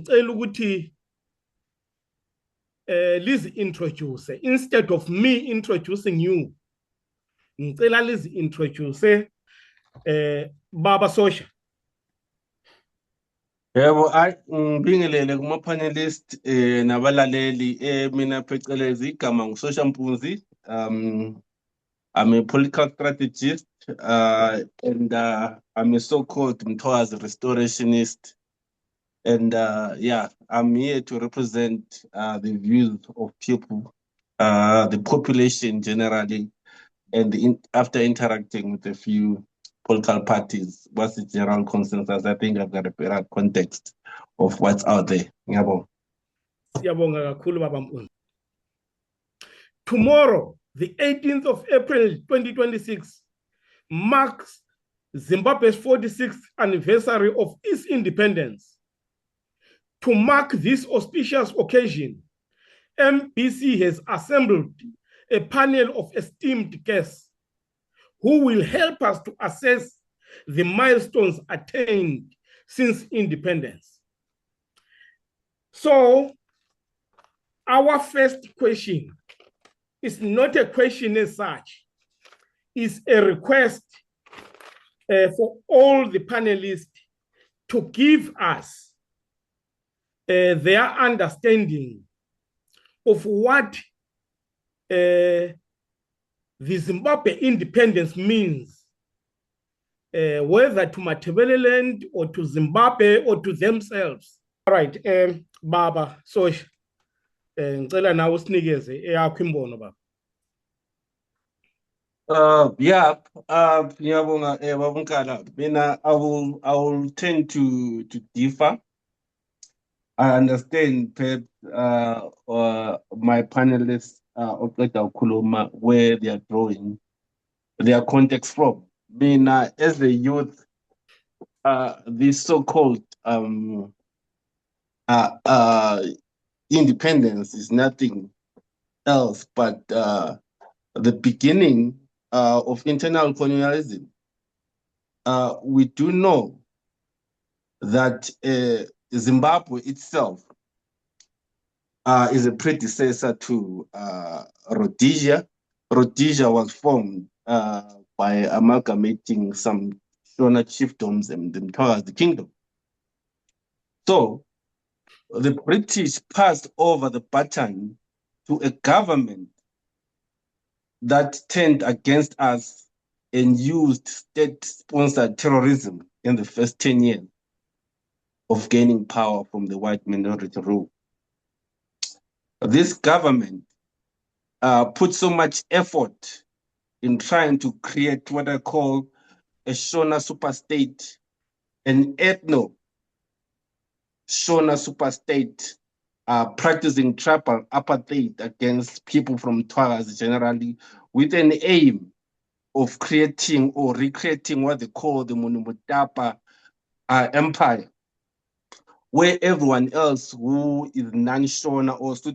ngicela ukuthi lizi introduce instead of me introducing you. Ngicela lizi introduce Baba Sosha. Yebo, ngibingelele kuma panelist nabalaleli mina phecelezi igama nguSosha Mpunzi. I'm a political strategist and I'm a so-called Mthokazi restorationist. And yeah, I'm here to represent the views of people, the population generally, and after interacting with a few political parties, what's the general consensus? I think I've got a better context of what's out there. Siyabonga kakhulu Baba Mpunzi. Tomorrow, the 18th of April 2026, marks Zimbabwe's 46th anniversary of its independence. To mark this auspicious occasion, MBC has assembled a panel of esteemed guests who will help us to assess the milestones attained since independence. So, our first question is not a question as such, it's a request for all the panelists to give us their understanding of what the Zimbabwe independence means, whether to Matabeleland or to Zimbabwe or to themselves. All right, Baba Sosha, ngicela nawe usinikeze eyakho imbono baba. Yeah, ngiyabonga Babunkala. Mina I will tend to differ. I understand perhaps my panelists Oqeda Ukhuluma where they are drawing their context from. Mina as a youth, this so-called independence is nothing else but the beginning of internal colonialism. We do know that Zimbabwe itself is a predecessor to Rhodesia. Rhodesia was formed by amalgamating some Shona chiefdoms and the Mthokazi kingdom. So the British passed over the baton to a government that turned against us and used state-sponsored terrorism in the first 10 years of gaining power from the white minority rule. This government put so much effort in trying to create what I call a Shona superstate, an ethno Shona superstate, practicing tribal apartheid against people from Mthokazi generally, with an aim of creating or recreating what they call the Monumutapa empire, where everyone else who is non-Shona, or so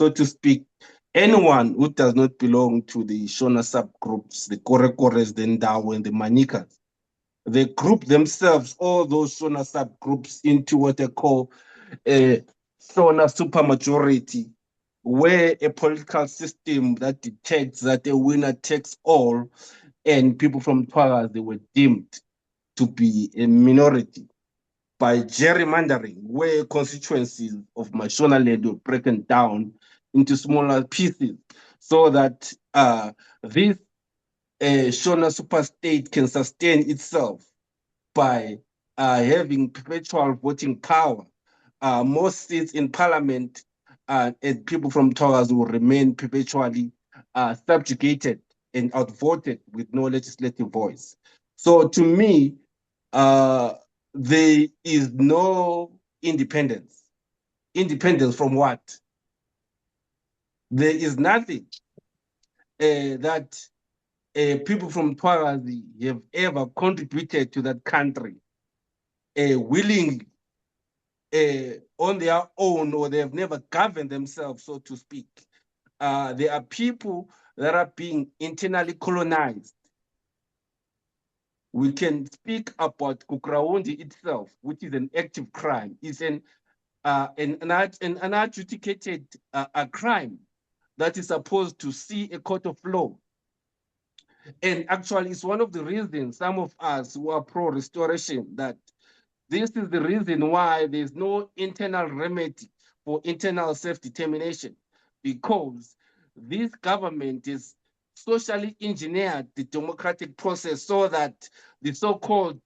to speak, anyone who does not belong to the Shona subgroups, the Korekores, the Ndau, and the Manikas, they group themselves, all those Shona subgroups, into what they call a Shona supermajority, where a political system that detects that a winner takes all, and people from Mthokazi, they were deemed to be a minority by gerrymandering, where constituencies of Shona land were broken down into smaller pieces, so that this Shona superstate can sustain itself by having perpetual voting power, more seats in parliament, and people from Mthokazi will remain perpetually subjugated and outvoted with no legislative voice. So to me, there is no independence. Independence from what? There is nothing that people from Mthokazi have ever contributed to that country willingly, on their own, or they have never governed themselves, so to speak. There are people that are being internally colonized. We can speak about Kukraundi itself, which is an active crime. It's an an unadjudicated a crime that is supposed to see a court of law. And actually, it's one of the reasons some of us who are pro-restoration that this is the reason why there's no internal remedy for internal self-determination, because this government is socially engineered the democratic process so that the so-called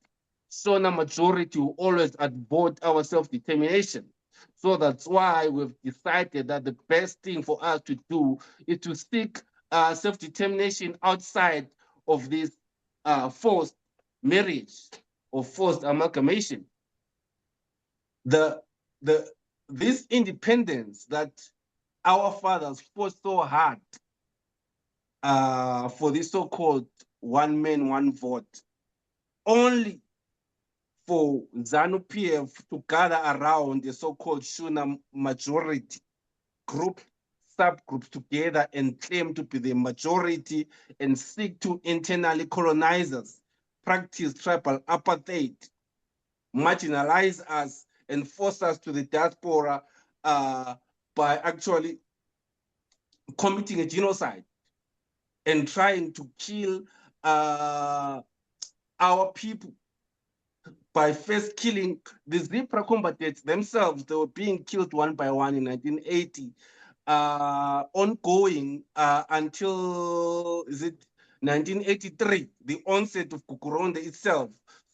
Shona majority will always vote our self-determination. So that's why we've decided that the best thing for us to do is to seek self-determination outside of this forced marriage or forced amalgamation. This independence that our fathers fought so hard for this so-called one man, one vote, only for ZANU-PF to gather around the so-called Shona majority group, subgroups together and claim to be the majority and seek to internally colonize us, practice tribal apartheid, marginalize us, and force us to the diaspora by actually committing a genocide and trying to kill our people by first killing the Zipra combatants themselves. They were being killed one by one in 1980, ongoing until, is it 1983, the onset of Kukuronde itself.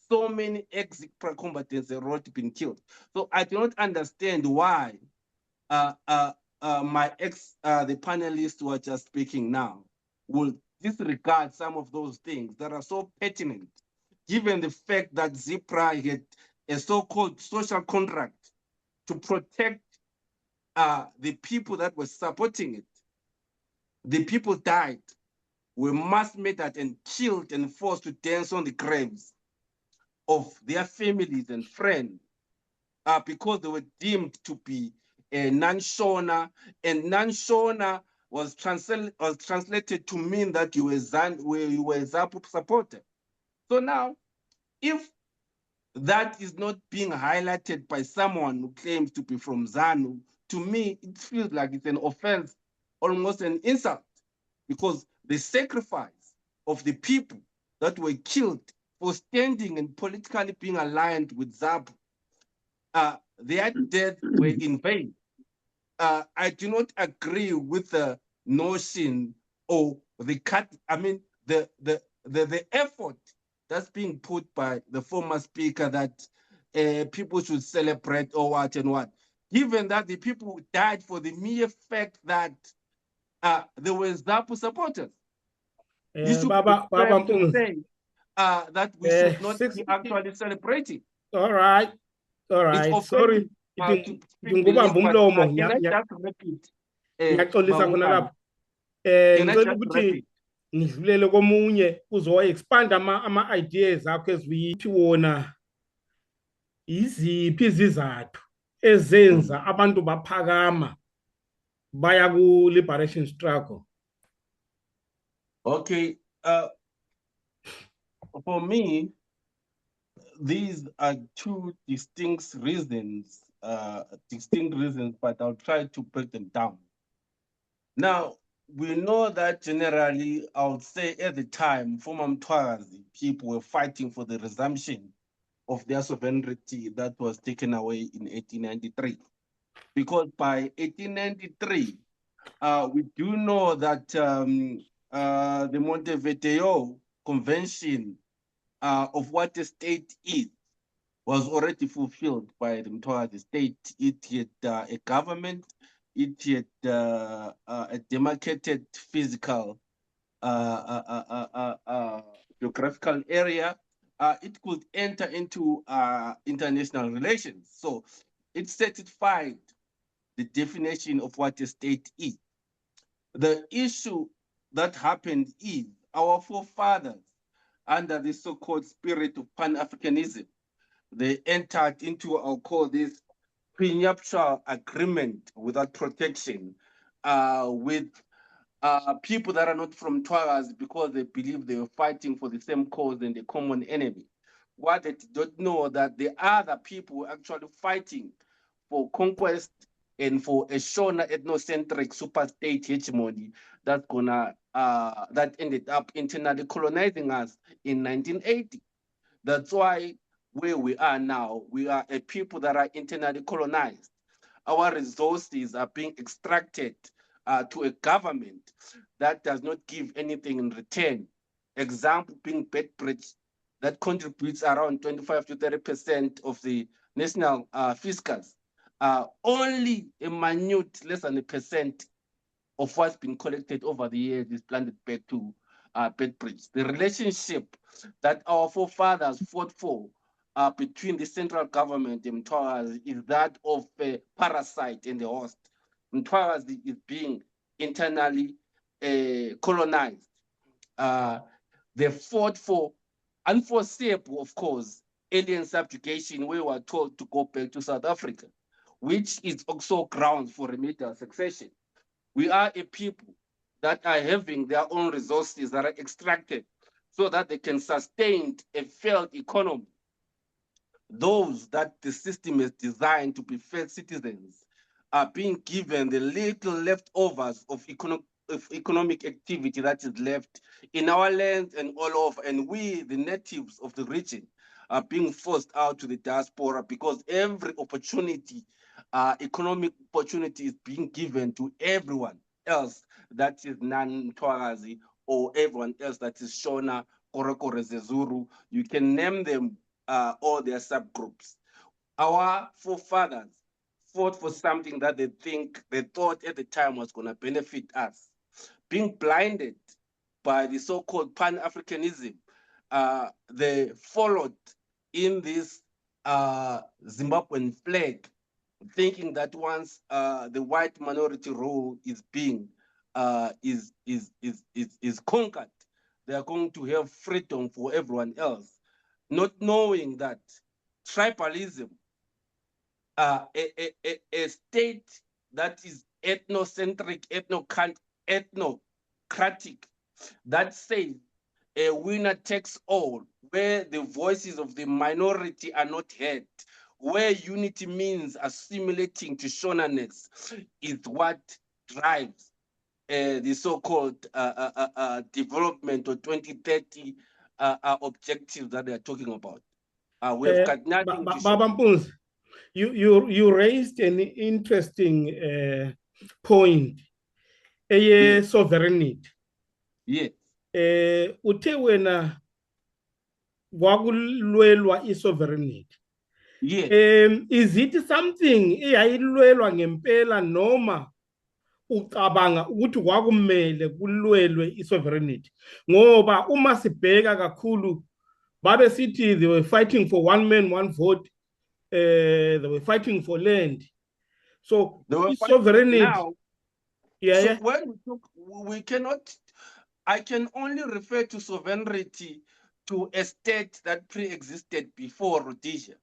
So many ex-Zipra combatants have already been killed. So I do not understand why the panelists who are just speaking now will disregard some of those things that are so pertinent, given the fact that Zipra had a so-called social contract to protect the people that were supporting it. The people died, were mass murdered and killed and forced to dance on the graves of their families and friends because they were deemed to be a non-Shona, and non-Shona was translated to mean that you were ZAPU supporter. So now, if that is not being highlighted by someone who claims to be from ZANU, to me, it feels like it's an offense, almost an insult, because the sacrifice of the people that were killed for standing and politically being aligned with ZAPU, their deaths were in vain. I do not agree with the notion or the effort that's being put by the former speaker that people should celebrate or what and what, given that the people died for the mere fact that they were ZAPU supporters. You should Baba to say that we should not be actually celebrating. All right. Sorry. Ngikubamba umlomo. Ngiyaxolisa khona lapho. Ngicela ukuthi ngidlulele komunye uzo-expand ama-ideas akho eziyithi wona iziphi izizathu ezenza abantu baphakama baya ku-liberation struggle. Okay, for me, these are two distinct reasons, but I'll try to break them down. Now, we know that generally, I would say at the time, former Mtwazi people were fighting for the resumption of their sovereignty that was taken away in 1893. Because by 1893, we do know that the Montevideo Convention of what the state is was already fulfilled by the Mtwazi state. It had a government, it had a demarcated physical geographical area. It could enter into international relations. So it satisfied the definition of what a state is. The issue that happened is our forefathers, under the so-called spirit of Pan-Africanism, they entered into, I'll call this, prenuptial agreement without protection with people that are not from Twagas, because they believe they were fighting for the same cause and the common enemy. What they don't know that the other people were actually fighting for conquest and for a Shona ethnocentric super-state hegemony that's gonna that ended up internally colonizing us in 1980. That's why where we are now, we are a people that are internally colonized. Our resources are being extracted to a government that does not give anything in return. Example being Bedbridge, that contributes around 25 to 30% of the national fiscus. Only a minute, less than 1% of what's been collected over the years is planted back to Bedbridge. The relationship that our forefathers fought for between the central government and Mtwazi is that of a parasite and the host. Mtwazi is being internally colonized. They fought for unforeseeable, of course, alien subjugation, where we were told to go back to South Africa, which is also grounds for remedial succession. We are a people that are having their own resources that are extracted so that they can sustain a failed economy. Those that the system is designed to be fair citizens are being given the little leftovers of economic activity that is left in our land and all over. And we, the natives of the region, are being forced out to the diaspora because every opportunity, economic opportunity, is being given to everyone else that is non-Mtwazi or everyone else that is Shona, Korokore, Zezuru. You can name them all their subgroups. Our forefathers fought for something that they thought at the time was going to benefit us. Being blinded by the so-called Pan-Africanism, they followed in this Zimbabwean flag, thinking that once the white minority rule is being is conquered, they are going to have freedom for everyone else, not knowing that tribalism, a state that is ethnocentric, ethnocratic, that says a winner takes all, where the voices of the minority are not heard, where unity means assimilating to Shonaness, is what drives the so-called development or 2030 objectives that they are talking about. We've got nothing to show. Baba Mpunzi, you raised an interesting point, sovereignty. Yes. Uthe wena kwakulwelwa isovereignty. Yes. Is it something eyayilwelwa ngempela noma ucabanga ukuthi kwakumele kulwelwe isovereignty? Ngoba uma sibheka kakhulu babe sithi they were fighting for one man one vote, they were fighting for land. So sovereignty now. Yeah, so when we talk, we cannot, I can only refer to sovereignty to a state that pre-existed before Rhodesia.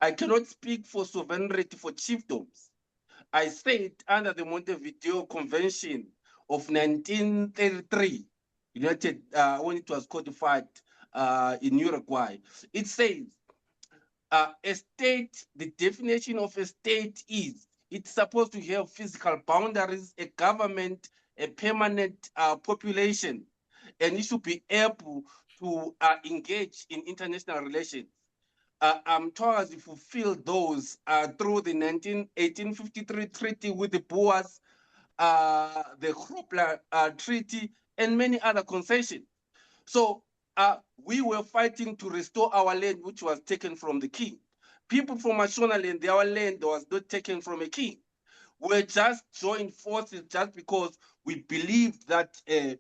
I cannot speak for sovereignty for chiefdoms. I said under the Montevideo Convention of 1933, United, when it was codified in Uruguay, it says a state, the definition of a state is it's supposed to have physical boundaries, a government, a permanent population, and it should be able to engage in international relations. Mtwazi fulfilled those through the 1853 treaty with the Boers, the Grobler Treaty, and many other concessions. So we were fighting to restore our land, which was taken from the king. People from Mashonaland, their land was not taken from a king. We just joined forces just because we believed that we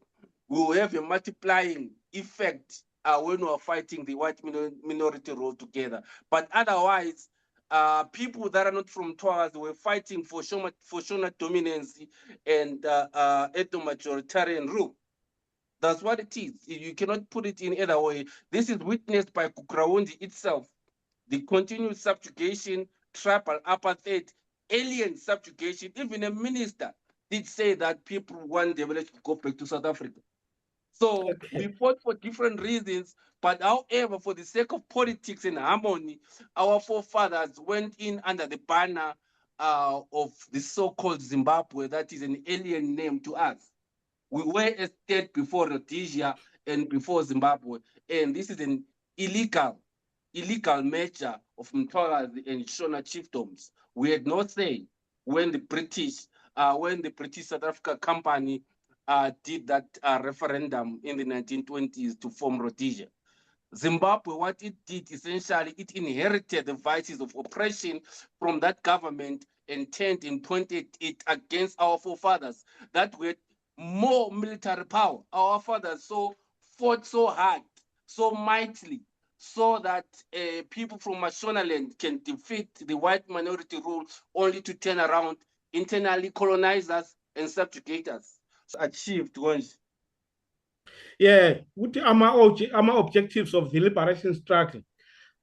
will have a multiplying effect when we are fighting the white minority rule together. But otherwise, people that are not from Mtwazi were fighting for Shona dominance and ethno-majoritarian rule. That's what it is. You cannot put it in either way. This is witnessed by Kukrawundi itself. The continued subjugation, tribal apartheid, alien subjugation. Even a minister did say that people want the village to go back to South Africa. So we fought for different reasons, but however, for the sake of politics and harmony, our forefathers went in under the banner of the so-called Zimbabwe, that is an alien name to us. We were a state before Rhodesia and before Zimbabwe, and this is an illegal merger of Mtwara and Shona chiefdoms. We had no say when the British South Africa Company did that referendum in the 1920s to form Rhodesia. Zimbabwe, what it did essentially, it inherited the vices of oppression from that government and turned and pointed it against our forefathers that were more military power. Our fathers fought so hard, so mightily, so that people from Mashonaland can defeat the white minority rule only to turn around, internally colonize us and subjugate us. Achieved once. Yeah, with ama objectives of the liberation struggle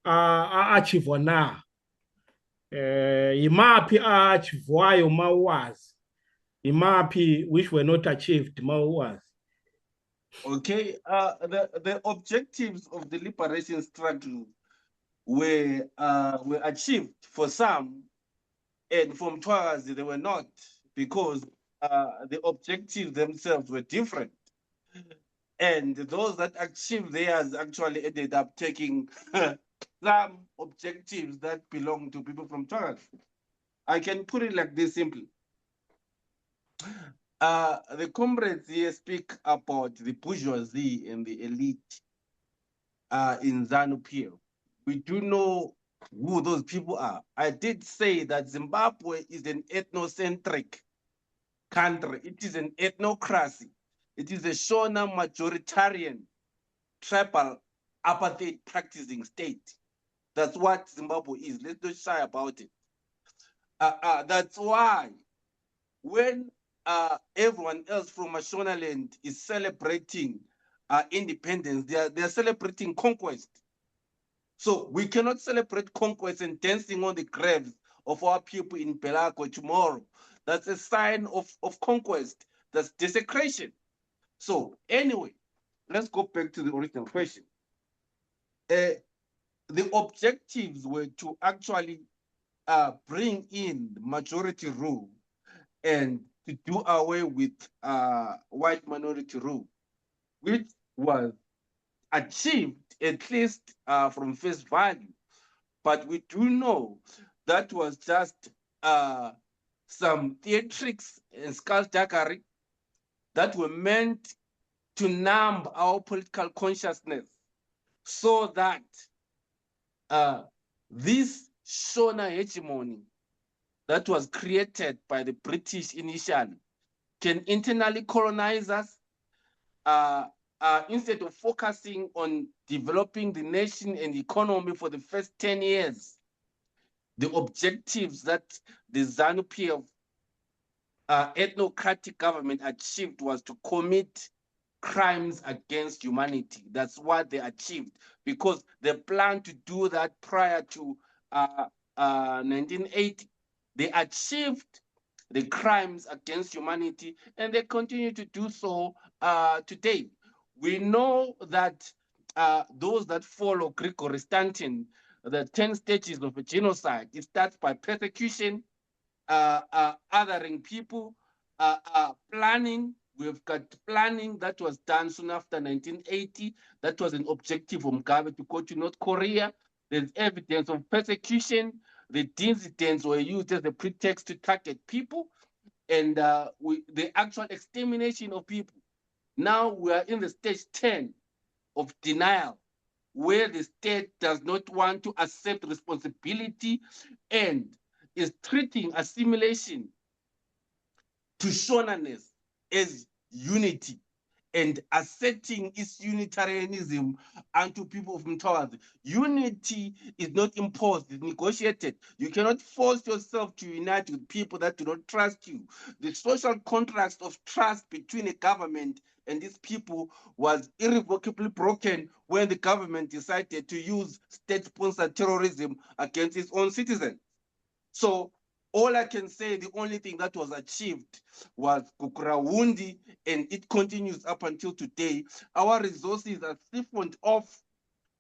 achieved na. Imaphi achievwayo mawazi. Imaphi which were not achieved mawazi. Okay, the objectives of the liberation struggle were achieved for some, and for Mtwara they were not, because the objectives themselves were different. And those that achieved theirs actually ended up taking some objectives that belong to people from Mtwara. I can put it like this simply. The comrades here speak about the bourgeoisie and the elite in ZANU-PF. We do know who those people are. I did say that Zimbabwe is an ethnocentric country. It is an ethnocracy. It is a Shona majoritarian tribal apartheid practicing state. That's what Zimbabwe is. Let's not shy about it. That's why when everyone else from Mashonaland is celebrating independence, they are celebrating conquest. So we cannot celebrate conquest and dancing on the graves of our people in Belago tomorrow. That's a sign of conquest. That's desecration. So anyway, let's go back to the original question. The objectives were to actually bring in majority rule and to do away with white minority rule, which was achieved at least from face value. But we do know that was just some theatrics and skullduggery that were meant to numb our political consciousness so that this Shona hegemony that was created by the British initially can internally colonize us instead of focusing on developing the nation and economy for the first 10 years. The objectives that the ZANU-PF ethnocratic government achieved was to commit crimes against humanity. That's what they achieved, because they planned to do that prior to 1980. They achieved the crimes against humanity, and they continue to do so today. We know that those that follow Gregory Stanton, the 10 stages of a genocide, it starts by persecution, othering people, planning. We've got planning that was done soon after 1980. That was an objective of Mugabe to go to North Korea. There's evidence of persecution. The incidents were used as a pretext to target people, and the actual extermination of people. Now we are in the stage 10 of denial, where the state does not want to accept responsibility and is treating assimilation to Shonaness as unity and asserting its unitarianism unto people of Mtwara. Unity is not imposed, it's negotiated. You cannot force yourself to unite with people that do not trust you. The social contract of trust between a government and these people was irrevocably broken when the government decided to use state-sponsored terrorism against its own citizens. So all I can say, the only thing that was achieved was Kukurawundi, and it continues up until today. Our resources are siphoned off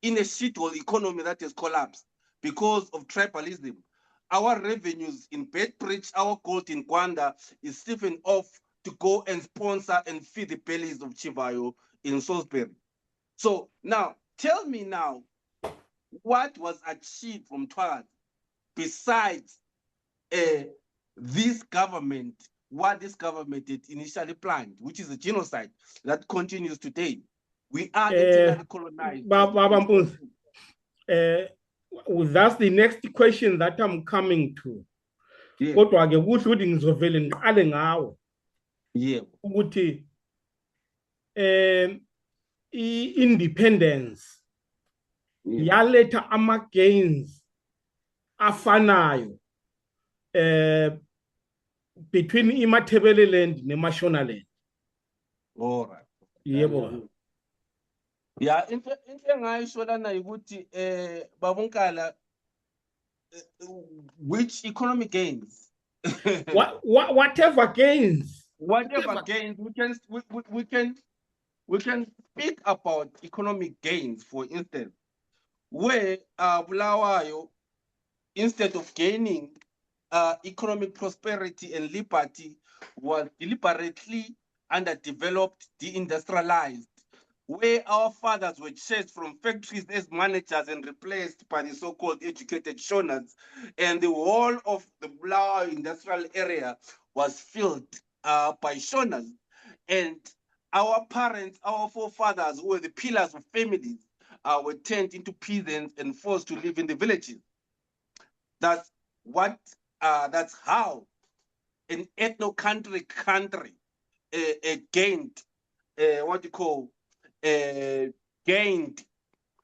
in a shithole economy that has collapsed because of tribalism. our revenues in Bedbridge, our gold in Gwanda is siphoned off to go and sponsor and feed the bellies of Chivayo in Salisbury. So now, tell me now, what was achieved from Twala besides this government, what this government did initially planned, which is a genocide that continues today. We are internally colonized. Baba Mpunzi, that's the next question that I'm coming to. Kodwa ke kuhle ukuthi ngizovele ngiqale ngawo. Yebo. Ukuthi i-independence yaletha ama-gains afanayo between iMatabeleland neMashonaland. All right. Yebo. Yeah, into engayisho lana ukuthi Babunkala, which economic gains? Whatever gains. Whatever gains, we can speak about economic gains, for instance, where Bulawayo, instead of gaining economic prosperity and liberty, was deliberately underdeveloped, deindustrialized, where our fathers were chased from factories as managers and replaced by the so-called educated Shonas, and the whole of the Bulawayo industrial area was filled by Shonas. And our parents, our forefathers, who were the pillars of families, were turned into peasants and forced to live in the villages. That's how an ethno-country gained gained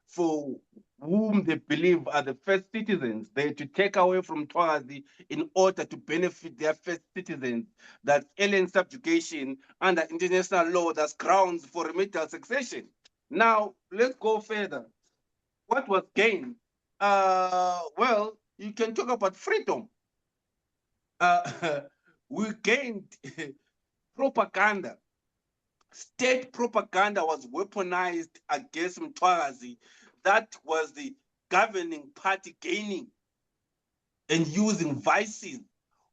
for whom they believe are the first citizens. They had to take away from Twazi in order to benefit their first citizens. That alien subjugation under international law, that's grounds for remedial succession. Now, let's go further. What was gained? Well, you can talk about freedom. We gained propaganda. State propaganda was weaponized against Mtwagazi. That was the governing party gaining and using vices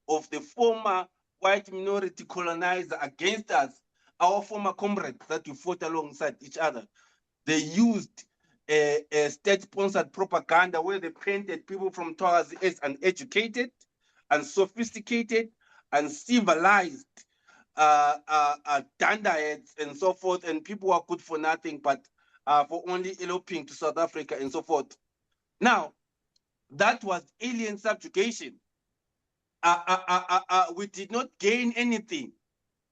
of the former white minority colonizer against us, our former comrades that we fought alongside each other. They used a state-sponsored propaganda where they painted people from Mtwagazi as uneducated, unsophisticated, uncivilized, dandaheads and so forth, and people who are good for nothing but for only eloping to South Africa and so forth. Now, that was alien subjugation. We did not gain anything.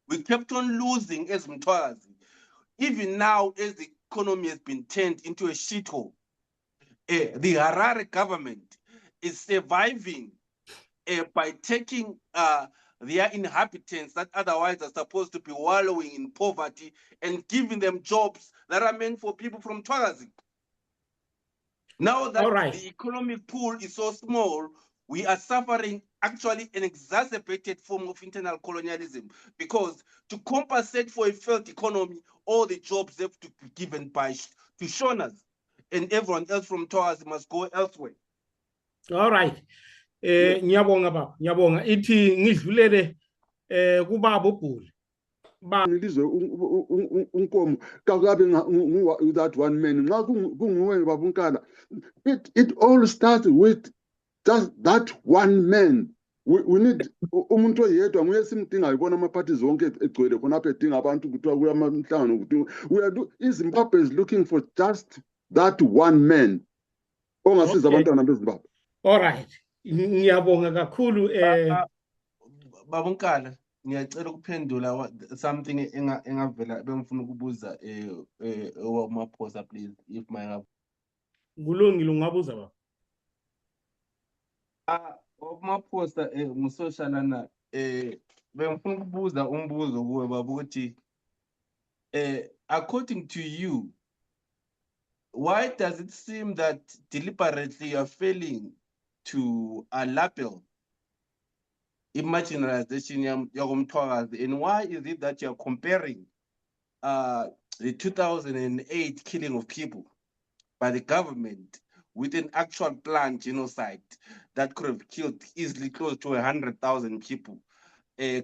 We kept on losing as Mtwagazi. Even now, as the economy has been turned into a shithole, the Harare government is surviving by taking their inhabitants that otherwise are supposed to be wallowing in poverty and giving them jobs that are meant for people from Twazi. Now that the economic pool is so small, we are suffering actually an exacerbated form of internal colonialism, because to compensate for a failed economy, all the jobs have to be given to Shonas, and everyone else from Twazi must go elsewhere. All right. Ngiyabonga baba, ngiyabonga. Ithi ngidlulele kubaba uBhuli. Ngilizwe unkomo kakuyabe that one man nxa kunguwe babunkala, it all starts with just that one man. We need umuntu oyedwa nguye simdinga ibona ama-party zonke egcwele khonapha edinga abantu kuthiwa kuyamhlangano kuthiwa iZimbabwe is looking for just that one man ongasiza abantwana beZimbabwe. All right. Ngiyabonga kakhulu Babunkala, ngiyacela ukuphendula something engavela bengifuna ukubuza owamaphosa, please, if my have. Kulungile ungabuza baba. Owamaphosa ngusoshalana bengifuna ukubuza umbuzo kuwe baba ukuthi according to you, why does it seem that deliberately you are failing to label marginalization yakomthwakazi, and why is it that you are comparing the 2008 killing of people by the government with an actual planned genocide that could have killed easily close to 100,000 people,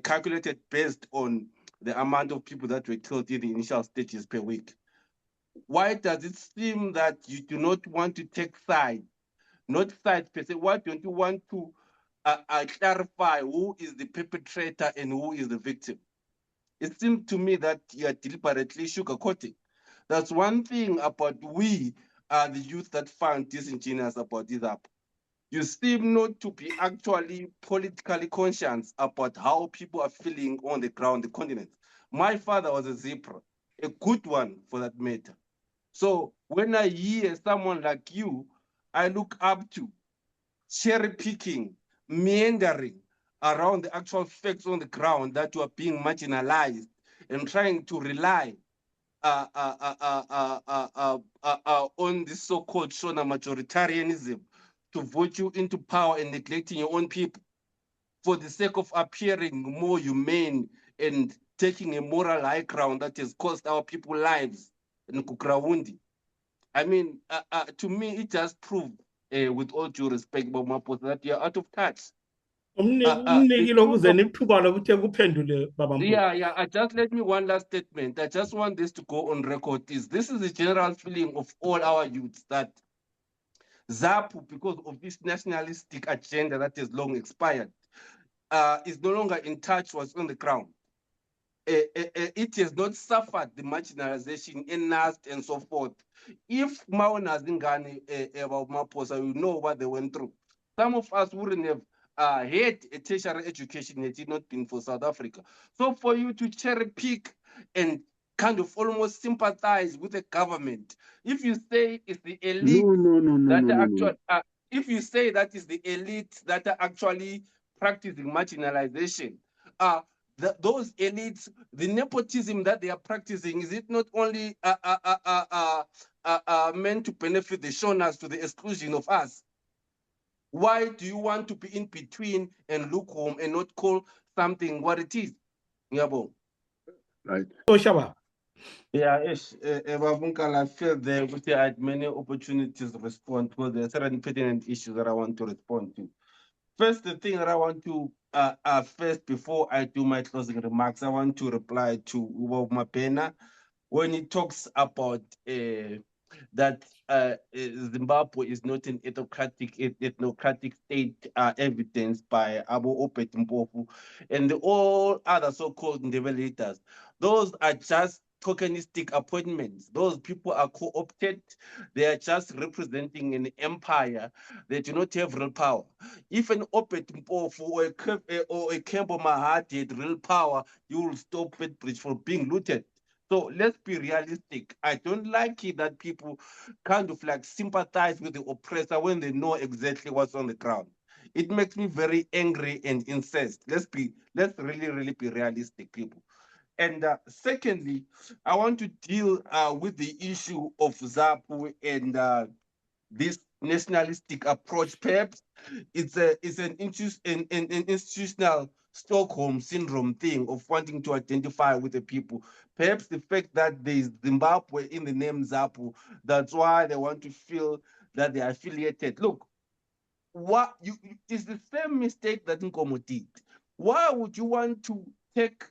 calculated based on the amount of people that were killed in the initial stages per week. Why does it seem that you do not want to take sides, not sides per se? Why don't you want to clarify who is the perpetrator and who is the victim? It seems to me that you are deliberately sugarcoating. That's one thing about we are the youth that found disingenuous about this app. You seem not to be actually politically conscious about how people are feeling on the ground, the continent. My father was a zebra, a good one for that matter. So when I hear someone like you, I look up to cherry picking, meandering around the actual facts on the ground that you are being marginalized and trying to rely on this so-called Shona majoritarianism to vote you into power and neglecting your own people for the sake of appearing more humane and taking a moral high ground that has cost our people lives in Kukrawundi. I mean, to me, it just proved, with all due respect, Maposa, that you're out of touch. Yeah. Just let me one last statement. I just want this to go on record. This is the general feeling of all our youths that ZAPU, because of this nationalistic agenda that has long expired, is no longer in touch with what's on the ground. It has not suffered the marginalization, NAST, and so forth. If Maona Zingani Maposa, you know what they went through. Some of us wouldn't have had a tertiary education had it not been for South Africa. So for you to cherry pick and kind of almost sympathize with the government, if you say it's the elite if you say that is the elite that are actually practicing marginalization, those elites, the nepotism that they are practicing, is it not only meant to benefit the Shonas to the exclusion of us? Why do you want to be in between and lukewarm and not call something what it is? Yabo. Right. So Shaba. Yeah, I feel there I had many opportunities to respond because there are certain pertinent issues that I want to respond to. First, the thing that I want to first, before I do my closing remarks, I want to reply to Uwe Mapena when he talks about that Zimbabwe is not an ethnocratic state, evidenced by Abu Opet Mpofu and all other so-called leaders. Those are just tokenistic appointments. Those people are co-opted. They are just representing an empire. They do not have real power. If an Opet Mpofu or a Kembo Mahadi had real power, you will stop Beitbridge from being looted. So let's be realistic. I don't like it that people kind of like sympathize with the oppressor when they know exactly what's on the ground. It makes me very angry and incensed. Let's really, really be realistic, people. And secondly, I want to deal with the issue of ZAPU and this nationalistic approach. Perhaps it's an institutional Stockholm syndrome thing of wanting to identify with the people. Perhaps the fact that there is Zimbabwe in the name ZAPU, that's why they want to feel that they are affiliated. Look, it's the same mistake that Nkomo did. Why would you want to take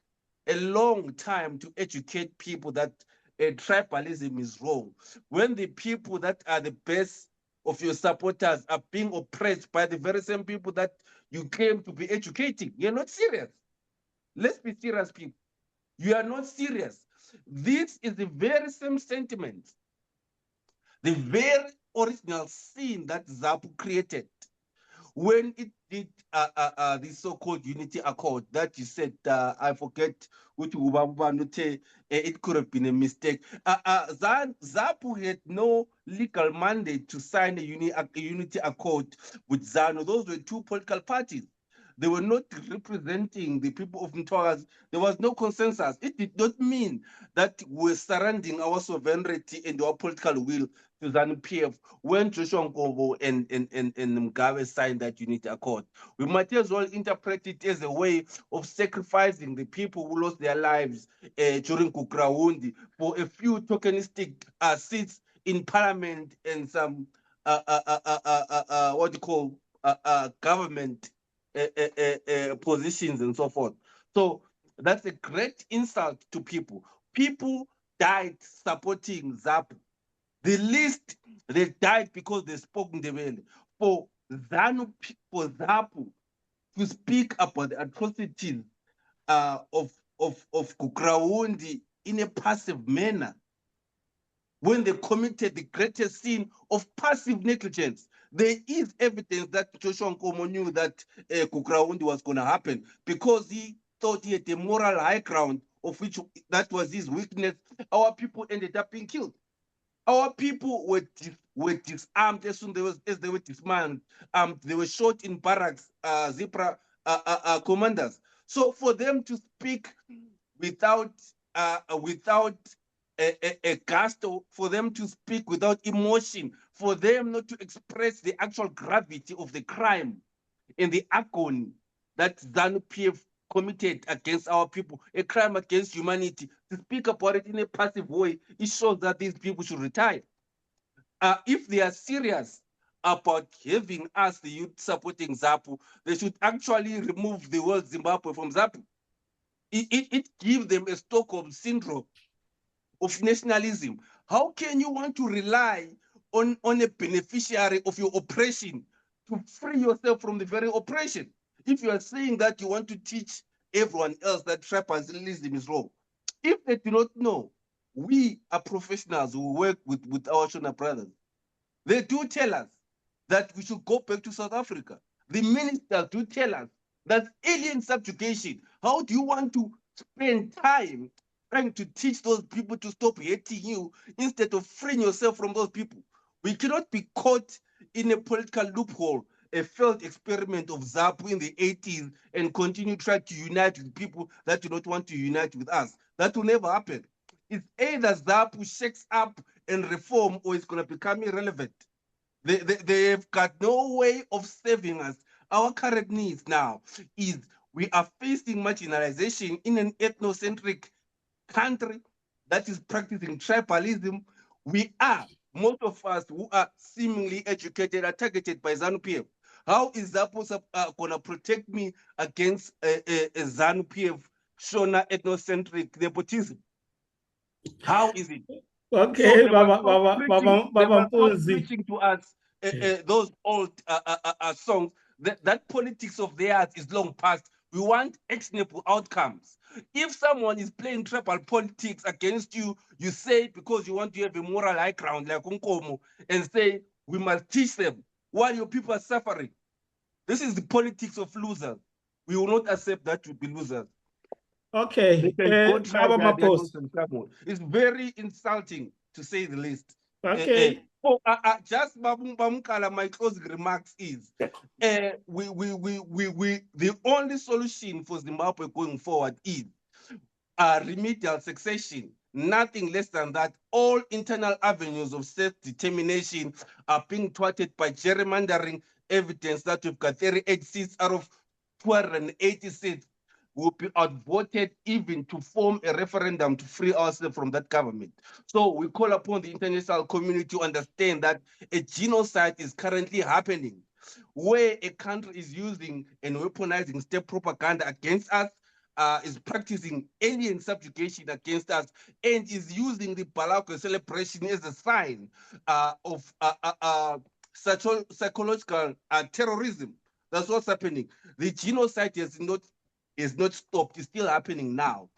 a long time to educate people that tribalism is wrong when the people that are the best of your supporters are being oppressed by the very same people that you claim to be educating? You're not serious. Let's be serious, people. You are not serious. This is the very same sentiment, the very original sin that ZAPU created when it did the so-called Unity Accord that you said, I forget which it could have been a mistake. ZAPU had no legal mandate to sign a Unity Accord with ZANU. Those were two political parties. They were not representing the people of Mtwagazi. There was no consensus. It did not mean that we're surrendering our sovereignty and our political will to ZANU-PF when Joshua Nkomo and Mugabe signed that Unity Accord. We might as well interpret it as a way of sacrificing the people who lost their lives during Kukrawundi for a few tokenistic seats in parliament and some what you call government positions and so forth. So that's a great insult to people. People died supporting ZAPU. The least they died because they spoke Ndebele. For ZAPU to speak about the atrocities of Kukraundi in a passive manner, when they committed the greatest sin of passive negligence. There is evidence that Joshua Nkomo knew that Kukraundi was going to happen because he thought he had a moral high ground, of which that was his weakness. Our people ended up being killed. Our people were disarmed as soon as they were disarmed. They were shot in barracks, Zipra commanders. So for them to speak without a gusto, for them to speak without emotion, for them not to express the actual gravity of the crime and the agony that ZANU-PF committed against our people, a crime against humanity, to speak about it in a passive way, it shows that these people should retire. If they are serious about having us, the youth, supporting ZAPU, they should actually remove the word Zimbabwe from ZAPU. It gives them a Stockholm syndrome of nationalism. How can you want to rely on a beneficiary of your oppression to free yourself from the very oppression? If you are saying that you want to teach everyone else that tribalism is wrong, if they do not know, we are professionals who work with our Shona brothers. They do tell us that we should go back to South Africa. The ministers do tell us that alien subjugation. How do you want to spend time trying to teach those people to stop hating you instead of freeing yourself from those people? We cannot be caught in a political loophole, a failed experiment of ZAPU in the 80s, and continue trying to unite with people that do not want to unite with us. That will never happen. It's either ZAPU shakes up and reform, or it's going to become irrelevant. They've got no way of saving us. Our current needs now is we are facing marginalization in an ethnocentric country that is practicing tribalism. Most of us who are seemingly educated are targeted by ZANU-PF. How is ZAPU going to protect me against a ZANU-PF Shona ethnocentric nepotism? How is it? Okay, So Baba preaching to us those old songs. That politics of theirs is long past. We want actionable outcomes. If someone is playing tribal politics against you, you say because you want to have a moral high ground like Nkomo, and say we must teach them while your people are suffering. This is the politics of losers. We will not accept that to be losers. Okay, it's very insulting, to say the least. Okay. Just Babumkala, my closing remarks is the only solution for Zimbabwe going forward is remedial succession. Nothing less than that. All internal avenues of self-determination are being thwarted by gerrymandering evidence that we've got 38 seats out of 280 seats will be outvoted even to form a referendum to free ourselves from that government. So we call upon the international community to understand that a genocide is currently happening, where a country is using and weaponizing state propaganda against us, is practicing alien subjugation against us, and is using the Balakwe celebration as a sign of psychological terrorism. That's what's happening. The genocide is not stopped. It's still happening now.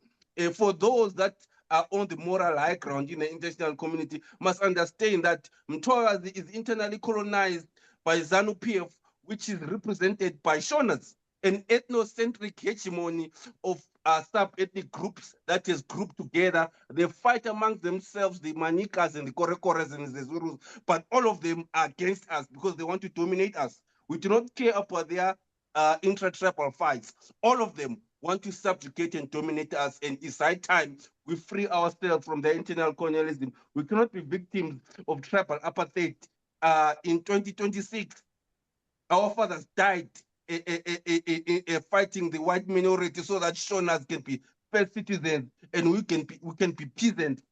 For those that are on the moral high ground in the international community must understand that Mthokazi is internally colonized by ZANU-PF, which is represented by Shonas, an ethnocentric hegemony of sub-ethnic groups that is grouped together. They fight amongst themselves, the Manikas and the Korekores and the Zurus, but all of them are against us because they want to dominate us. We do not care about their intra-tribal fights. All of them want to subjugate and dominate us, and it's high time we free ourselves from the internal colonialism. We cannot be victims of tribal apartheid. In 2026, our fathers died fighting the white minority so that Shonas can be first citizens, and we can be peasant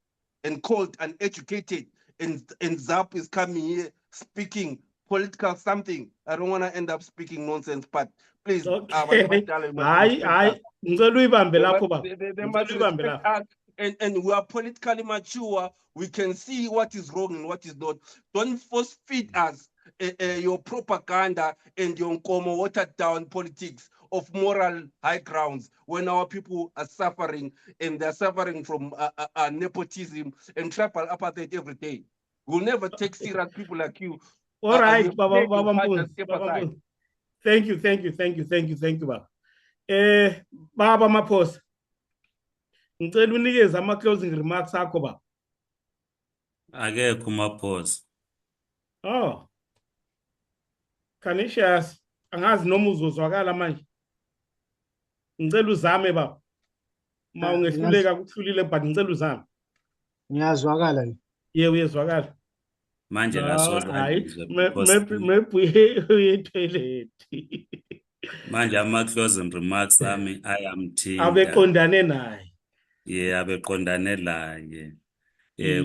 and called uneducated, and ZAP is coming here speaking political something. I don't want to end up speaking nonsense, but please, Okay. they must respect us. And we are politically mature. We can see what is wrong and what is not. Don't force feed us your propaganda and your Nkomo watered down politics of moral high grounds when our people are suffering, and they're suffering from nepotism and tribal apartheid every day. We'll never take serious people like you. All right, Baba Maphosa. Thank you, Baba. Baba Maphosa. Ngicela unikeze ama-closing remarks akho baba. Akekho uMaphosa. Oh. Canisius, angazi noma uzozwakala manje. Ngicela uzame baba. Ma ungehluleka ukuhlulile but ngicela uzame. Ngiyazwakala ni. Yebo uyezwakala. Manje Hayi, maybe uye toilet. Manje ama-closing remarks ami ayamthinta. Abeqondane naye. Yeah, abeqondane laye.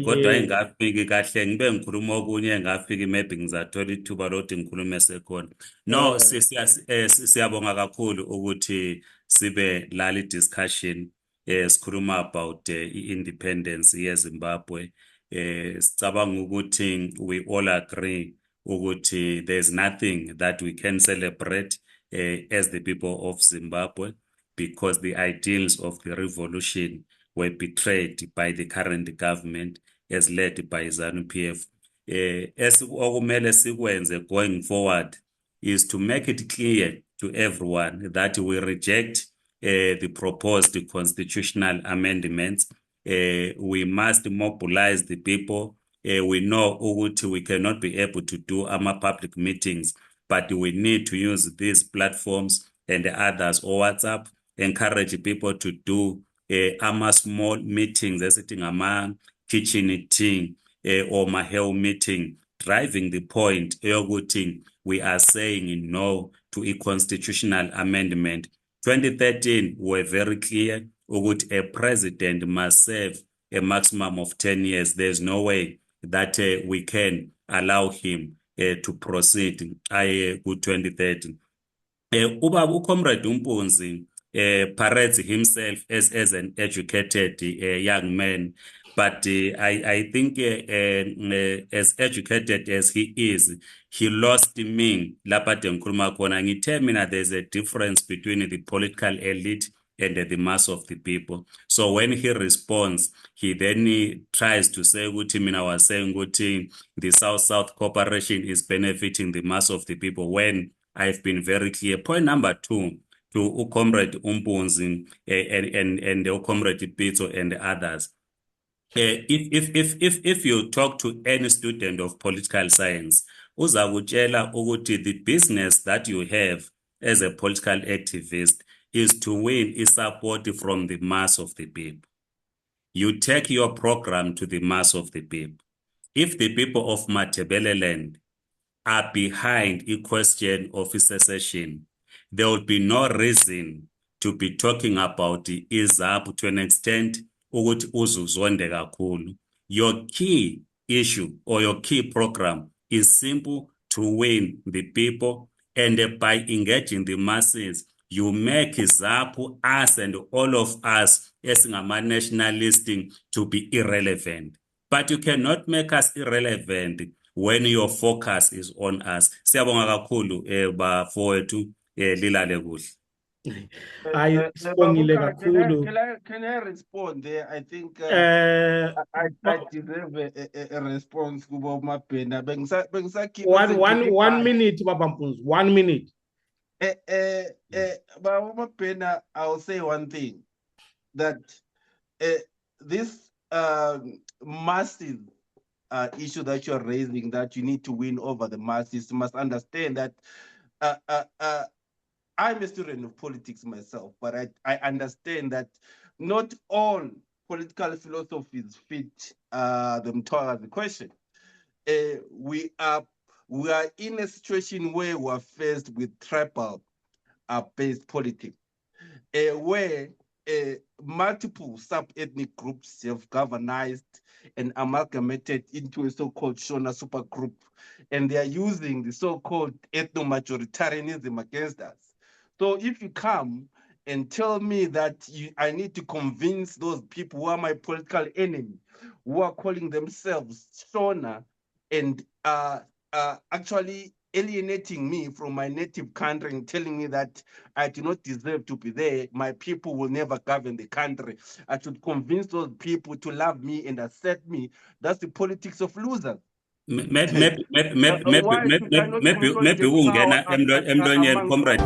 Kodwa engafiki kahle ngibe ngikhuluma okunye ngafiki maybe ngizathola ithuba lokuthi ngikhulume sekhona. No, siyabonga kakhulu ukuthi sibe lali discussion sikhuluma about i-independence yeZimbabwe. Sicabanga ukuthi we all agree ukuthi there's nothing that we can celebrate as the people of Zimbabwe, because the ideals of the revolution were betrayed by the current government as led by ZANU-PF. As okumele sikwenze going forward is to make it clear to everyone that we reject the proposed constitutional amendments. We must mobilize the people. We know ukuthi we cannot be able to do public meetings, but we need to use these platforms and others or WhatsApp, encourage people to do small meetings, sitting kitchen tea or mahel meeting, driving the point we are saying no to a constitutional amendment. 2013 were very clear ukuthi a president must serve a maximum of 10 years. There's no way that we can allow him to proceed ku 2030. Ubaba Comrade Mpunzi parades himself as an educated young man, but I think as educated as he is, he lost me. There's a difference between the political elite and the mass of the people. So when he responds, he then tries to say, I was saying the South-South cooperation is benefiting the mass of the people, when I've been very clear. Point number 2, to Comrade Mpunzi and Comrade Pitso and others. If you talk to any student of political science, uzakutshela ukuthi the business that you have as a political activist is to win support from the mass of the people. You take your program to the mass of the people. If the people of Matabeleland are behind a question of secession, there will be no reason to be talking about the IZAP to an extent. Your key issue or your key program is simple: to win the people, and by engaging the masses, you make ZAPU, us and all of us as a nationalist to be irrelevant. But you cannot make us irrelevant when your focus is on us. Siyabonga kakhulu bafowethu lilale kuhle. Can I respond there? I think I deserve a response. One minute, Baba Mpunzi. 1 minute. I'll say one thing, that this massive issue that you're raising, that you need to win over the masses, you must understand that I'm a student of politics myself, but I understand that not all political philosophies fit them towards the question. We are in a situation where we're faced with tribal based politics, where multiple sub-ethnic groups have galvanized and amalgamated into a so-called Shona supergroup, and they are using the so-called ethno-majoritarianism against us. So if you come and tell me that I need to convince those people who are my political enemy, who are calling themselves Shona, and actually alienating me from my native country and telling me that I do not deserve to be there, my people will never govern the country. I should convince those people to love me and accept me. That's the politics of losers. Maybe Why should I not consolidate power ungena emlonyeni, among comrade.